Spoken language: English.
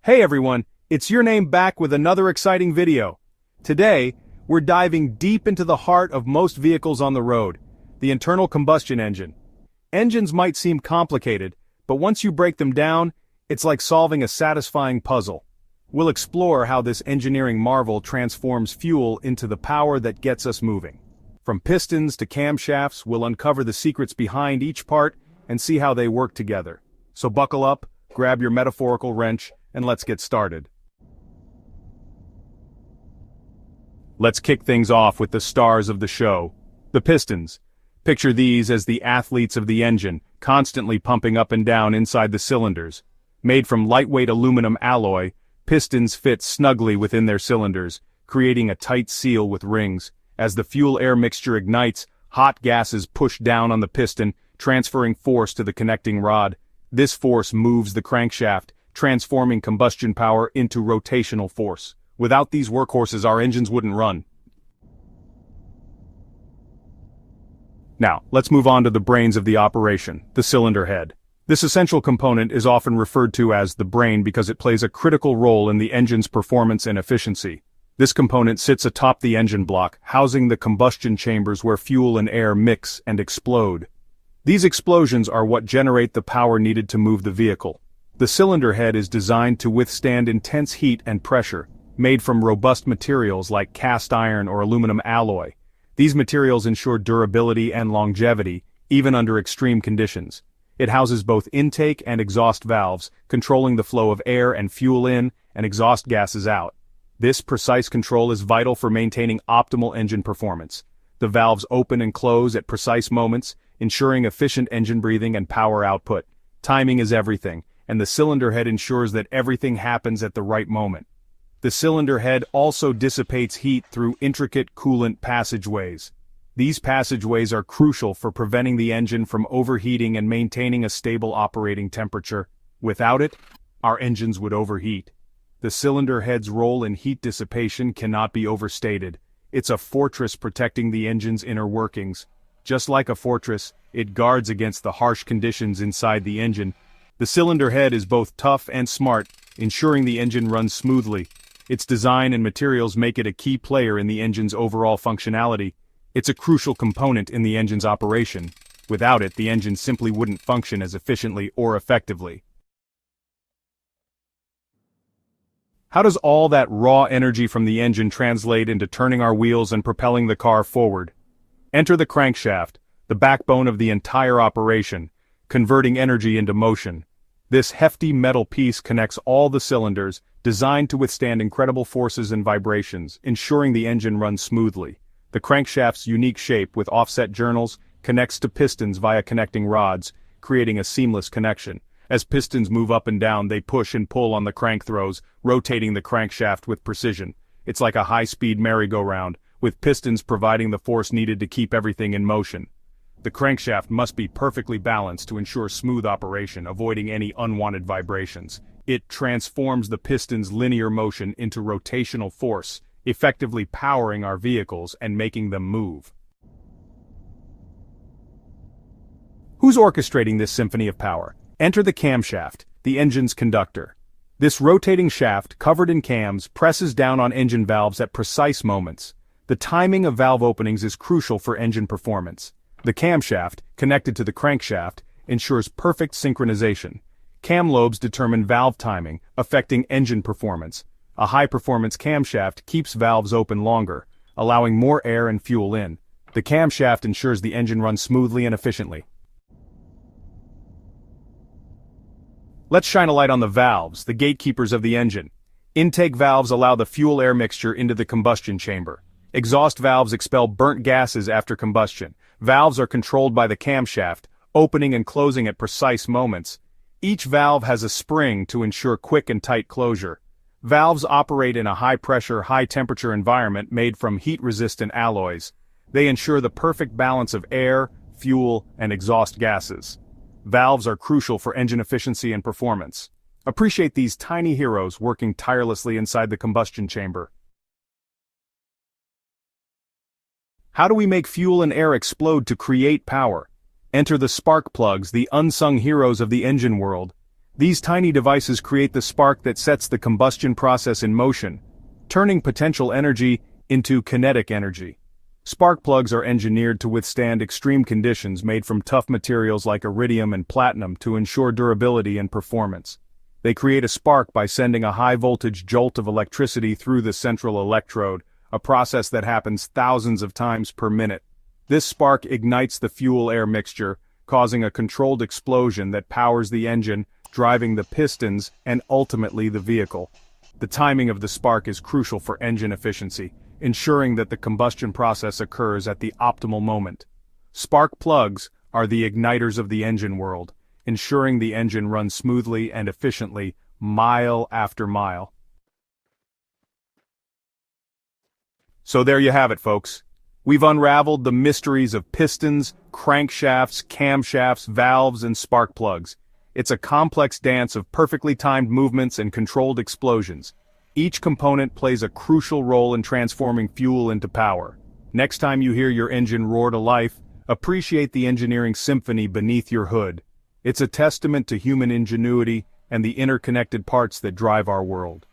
Hey everyone, it's your name back with another exciting video. Today, we're diving deep into the heart of most vehicles on the road, the internal combustion engine. Engines might seem complicated, but once you break them down, it's like solving a satisfying puzzle. We'll explore how this engineering marvel transforms fuel into the power that gets us moving. From pistons to camshafts, we'll uncover the secrets behind each part and see how they work together. So buckle up, grab your metaphorical wrench, and let's get started. Let's kick things off with the stars of the show, the pistons. Picture these as the athletes of the engine, constantly pumping up and down inside the cylinders. Made from lightweight aluminum alloy, pistons fit snugly within their cylinders, creating a tight seal with rings. As the fuel-air mixture ignites, hot gases push down on the piston, transferring force to the connecting rod. This force moves the crankshaft, transforming combustion power into rotational force. Without these workhorses, our engines wouldn't run. Now, let's move on to the brains of the operation, the cylinder head. This essential component is often referred to as the brain because it plays a critical role in the engine's performance and efficiency. This component sits atop the engine block, housing the combustion chambers where fuel and air mix and explode. These explosions are what generate the power needed to move the vehicle. The cylinder head is designed to withstand intense heat and pressure, made from robust materials like cast iron or aluminum alloy. These materials ensure durability and longevity, even under extreme conditions. It houses both intake and exhaust valves, controlling the flow of air and fuel in and exhaust gases out. This precise control is vital for maintaining optimal engine performance. The valves open and close at precise moments, ensuring efficient engine breathing and power output. Timing is everything, and the cylinder head ensures that everything happens at the right moment. The cylinder head also dissipates heat through intricate coolant passageways. These passageways are crucial for preventing the engine from overheating and maintaining a stable operating temperature. Without it, our engines would overheat. The cylinder head's role in heat dissipation cannot be overstated. It's a fortress protecting the engine's inner workings. Just like a fortress, it guards against the harsh conditions inside the engine. The cylinder head is both tough and smart, ensuring the engine runs smoothly. Its design and materials make it a key player in the engine's overall functionality. It's a crucial component in the engine's operation. Without it, the engine simply wouldn't function as efficiently or effectively. How does all that raw energy from the engine translate into turning our wheels and propelling the car forward? Enter the crankshaft, the backbone of the entire operation, converting energy into motion. This hefty metal piece connects all the cylinders, designed to withstand incredible forces and vibrations, ensuring the engine runs smoothly. The crankshaft's unique shape with offset journals connects to pistons via connecting rods, creating a seamless connection. As pistons move up and down, they push and pull on the crank throws, rotating the crankshaft with precision. It's like a high-speed merry-go-round, with pistons providing the force needed to keep everything in motion. The crankshaft must be perfectly balanced to ensure smooth operation, avoiding any unwanted vibrations. It transforms the piston's linear motion into rotational force, effectively powering our vehicles and making them move. Who's orchestrating this symphony of power? Enter the camshaft, the engine's conductor. This rotating shaft, covered in cams, presses down on engine valves at precise moments. The timing of valve openings is crucial for engine performance. The camshaft, connected to the crankshaft, ensures perfect synchronization. Cam lobes determine valve timing, affecting engine performance. A high-performance camshaft keeps valves open longer, allowing more air and fuel in. The camshaft ensures the engine runs smoothly and efficiently. Let's shine a light on the valves, the gatekeepers of the engine. Intake valves allow the fuel-air mixture into the combustion chamber. Exhaust valves expel burnt gases after combustion. Valves are controlled by the camshaft, opening and closing at precise moments. Each valve has a spring to ensure quick and tight closure. Valves operate in a high-pressure, high-temperature environment made from heat-resistant alloys. They ensure the perfect balance of air, fuel, and exhaust gases. Valves are crucial for engine efficiency and performance. Appreciate these tiny heroes working tirelessly inside the combustion chamber. How do we make fuel and air explode to create power? Enter the spark plugs, the unsung heroes of the engine world. These tiny devices create the spark that sets the combustion process in motion, turning potential energy into kinetic energy. Spark plugs are engineered to withstand extreme conditions, made from tough materials like iridium and platinum to ensure durability and performance. They create a spark by sending a high-voltage jolt of electricity through the central electrode, a process that happens thousands of times per minute. This spark ignites the fuel-air mixture, causing a controlled explosion that powers the engine, driving the pistons, and ultimately the vehicle. The timing of the spark is crucial for engine efficiency, ensuring that the combustion process occurs at the optimal moment. Spark plugs are the igniters of the engine world, ensuring the engine runs smoothly and efficiently, mile after mile. So there you have it, folks. We've unraveled the mysteries of pistons, crankshafts, camshafts, valves, and spark plugs. It's a complex dance of perfectly timed movements and controlled explosions. Each component plays a crucial role in transforming fuel into power. Next time you hear your engine roar to life, appreciate the engineering symphony beneath your hood. It's a testament to human ingenuity and the interconnected parts that drive our world.